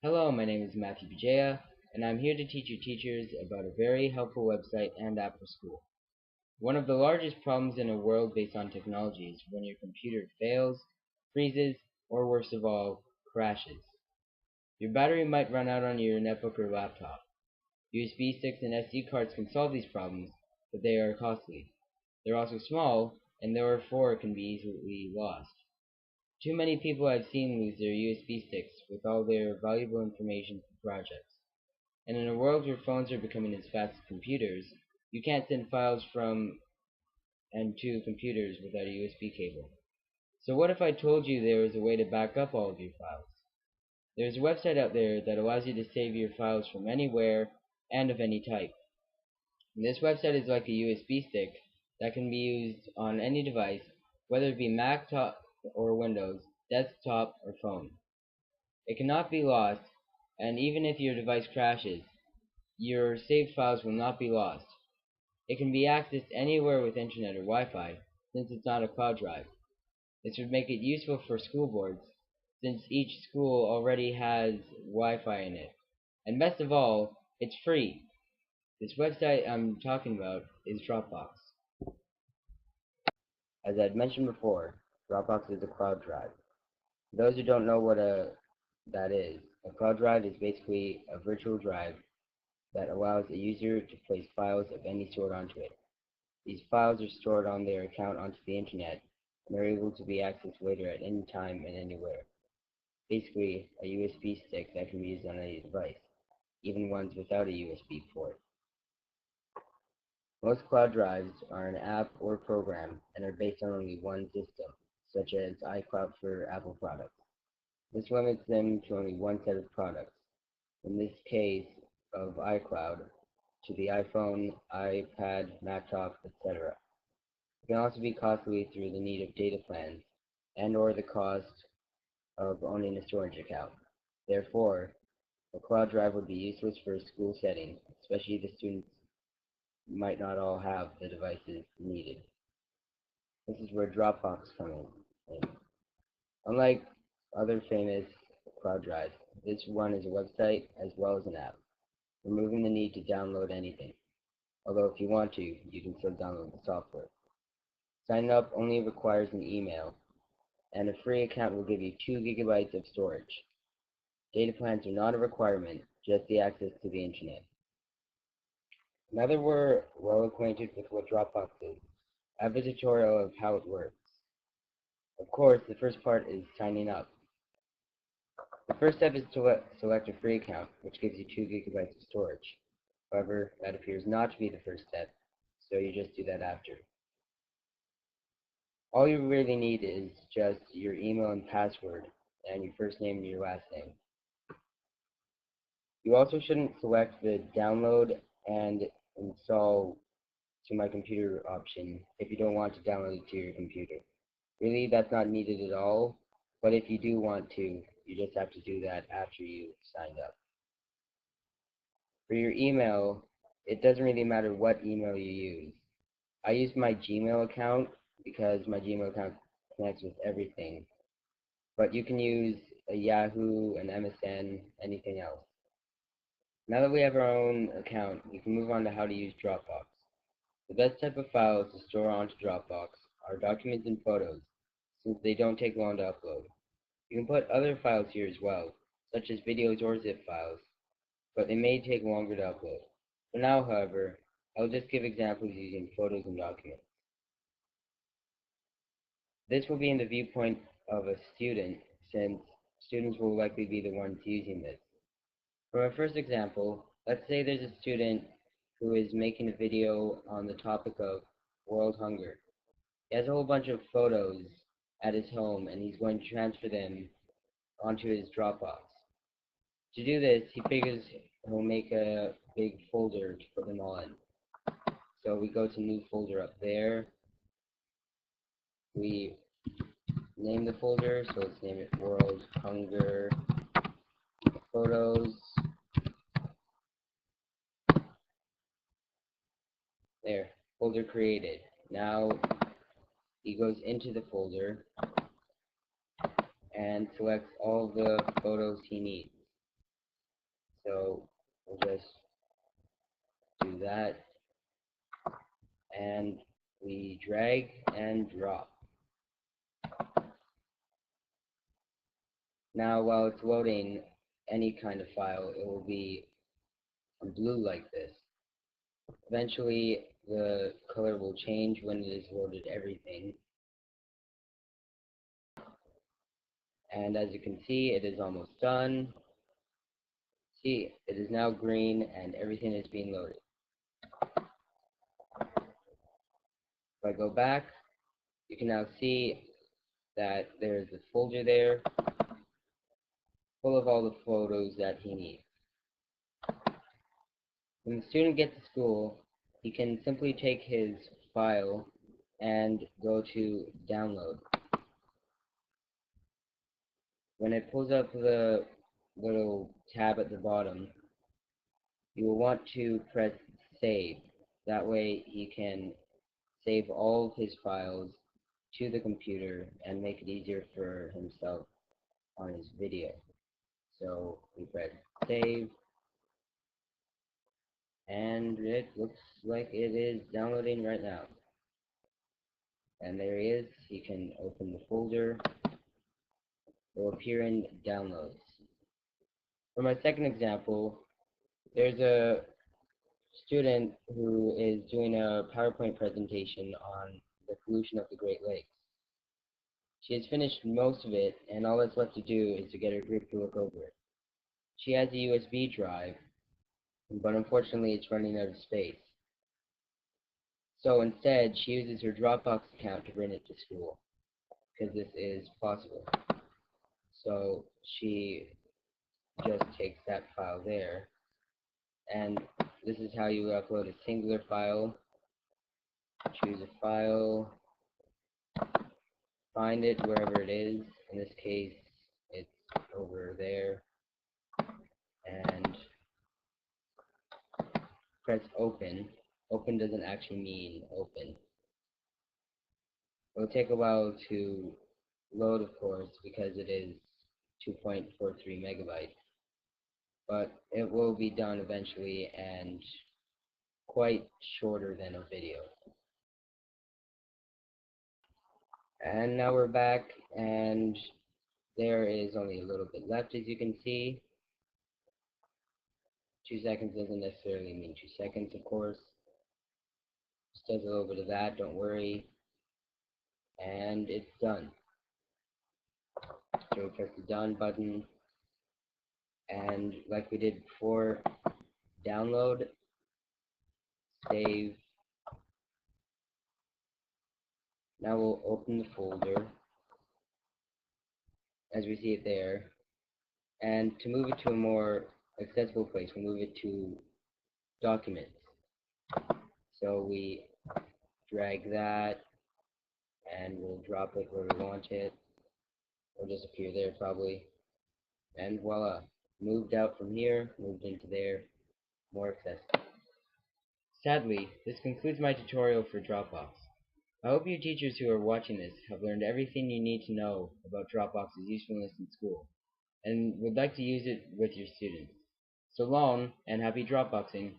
Hello, my name is Matthew TGJ, and I'm here to teach you teachers about a very helpful website and app for school. One of the largest problems in a world based on technology is when your computer fails, freezes, or worst of all, crashes. Your battery might run out on your netbook or laptop. USB sticks and SD cards can solve these problems, but they are costly. They're also small, and therefore can be easily lost. Too many people I've seen lose their USB sticks with all their valuable information for projects. And in a world where phones are becoming as fast as computers, you can't send files from and to computers without a USB cable. So what if I told you there was a way to back up all of your files? There's a website out there that allows you to save your files from anywhere and of any type. And this website is like a USB stick that can be used on any device, whether it be Mac or Windows, desktop or phone. It cannot be lost, and even if your device crashes, your saved files will not be lost. It can be accessed anywhere with internet or Wi-Fi, since it's not a cloud drive. This would make it useful for school boards, since each school already has Wi-Fi in it. And best of all, it's free. This website I'm talking about is Dropbox. As I'd mentioned before, Dropbox is a cloud drive. For those who don't know what that is, a cloud drive is basically a virtual drive that allows a user to place files of any sort onto it. These files are stored on their account onto the internet and are able to be accessed later at any time and anywhere. Basically, a USB stick that can be used on any device, even ones without a USB port. Most cloud drives are an app or program and are based on only one system, such as iCloud for Apple products. This limits them to only one set of products, in this case of iCloud, to the iPhone, iPad, laptop, etc. It can also be costly through the need of data plans and or the cost of owning a storage account. Therefore, a cloud drive would be useless for a school setting, especially if the students might not all have the devices needed. This is where Dropbox comes in. Unlike other famous cloud drives, this one is a website as well as an app, removing the need to download anything. Although if you want to, you can still download the software. Signing up only requires an email, and a free account will give you 2 gigabytes of storage. Data plans are not a requirement, just the access to the internet. Now that we're well acquainted with what Dropbox is, I have a tutorial of how it works. Of course, the first part is signing up. The first step is to select a free account, which gives you 2 gigabytes of storage. However, that appears not to be the first step, so you just do that after. All you really need is just your email and password, and your first name and your last name. You also shouldn't select the download and install to my computer option if you don't want to download it to your computer. Really, that's not needed at all, but if you do want to, you just have to do that after you signed up. For your email, it doesn't really matter what email you use. I use my Gmail account because my Gmail account connects with everything, but you can use a Yahoo, an MSN, anything else. Now that we have our own account, we can move on to how to use Dropbox. The best type of files to store onto Dropbox are documents and photos, since they don't take long to upload. You can put other files here as well, such as videos or zip files, but they may take longer to upload. For now, however, I'll just give examples using photos and documents. This will be in the viewpoint of a student, since students will likely be the ones using this. For our first example, let's say there's a student who is making a video on the topic of world hunger. He has a whole bunch of photos at his home, and he's going to transfer them onto his Dropbox. To do this, he figures he'll make a big folder to put them all in. So we go to new folder up there. We name the folder, so let's name it World Hunger Photos. There, folder created. Now he goes into the folder and selects all the photos he needs. So we'll just do that, and we drag and drop. Now while it's loading any kind of file, it will be blue like this. Eventually the color will change when it has loaded everything. And as you can see, it is almost done. See, it is now green and everything is being loaded. If I go back, you can now see that there's a folder there full of all the photos that he needs. When the student gets to school, he can simply take his file and go to download. When it pulls up the little tab at the bottom, you will want to press save. That way he can save all of his files to the computer and make it easier for himself on his video. So we press save, and it looks like it is downloading right now. And there he is. He can open the folder. It will appear in downloads. For my second example, there's a student who is doing a PowerPoint presentation on the pollution of the Great Lakes. She has finished most of it, and all that's left to do is to get her group to look over it. She has a USB drive, but unfortunately it's running out of space. So instead, she uses her Dropbox account to bring it to school, because this is possible. So she just takes that file there, and this is how you upload a singular file. Choose a file, find it wherever it is. In this case, it's over there, and press open. Open doesn't actually mean open. It will take a while to load, of course, because it is 2.43 megabytes, but it will be done eventually and quite shorter than a video. And now we're back, and there is only a little bit left, as you can see. 2 seconds doesn't necessarily mean 2 seconds, of course. Just does a little bit of that, don't worry. And it's done. So we press the done button, and like we did before, download, save. Now we'll open the folder as we see it there, and to move it to a more accessible place, we'll move it to documents. So we drag that, and we'll drop it where we want it. It'll just appear there probably, and voila, moved out from here, moved into there, more accessible. Sadly, this concludes my tutorial for Dropbox. I hope you teachers who are watching this have learned everything you need to know about Dropbox's usefulness in school, and would like to use it with your students. So long, and happy Dropboxing!